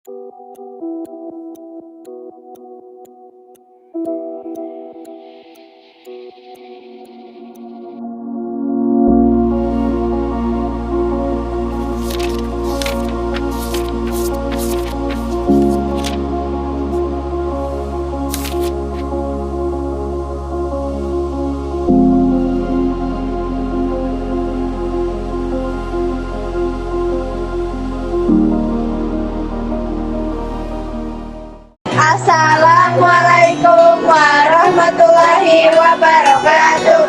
Assalamualaikum warahmatullahi wabarakatuh.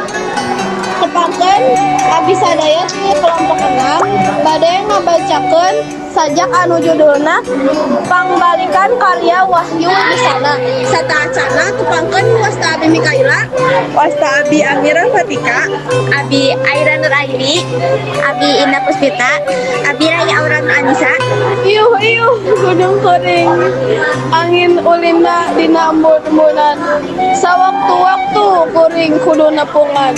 Tepangkeun abdi sadaya ti kelompok 6 bade ngabacakeun sajak anu judulna Pangbalikan Karya Wahyu Wisana. Satacana tepangkeun wasta Abi Mikaila, Wasta Abi Amira Fatika, Abi Aira Nuraini, Abi Indah Puspita, Abi Raya Aura Nur Anissa. Iuh gunung kuring angin ulina dina embun-embunan sawaktu-waktu kuring kudu nepungan.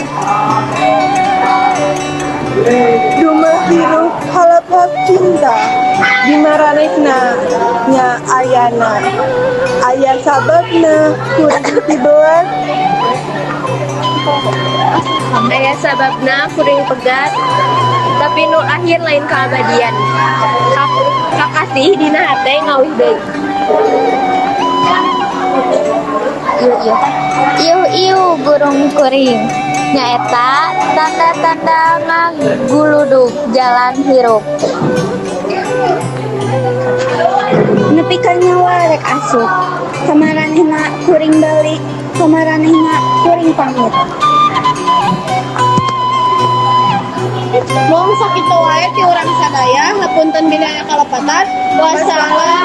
Dumah hirup halap-halap cinta di maranehna nya ayana. Aya sababna kuring tibean, Aya sababna kuring pegat, tapi nu akhir lain keabadian. Kakasih dina hate ngawih deui. Iuh burung kuring nyaeta tanda-tanda ngaguludug jalan hirup. Nepi ka nyawa rek asup, kamaranehna kuring balik, kamaranehna kuring pamit. Mung sakitu wae ti urang sadaya hapunten bila aya kalepatan. Wassalam.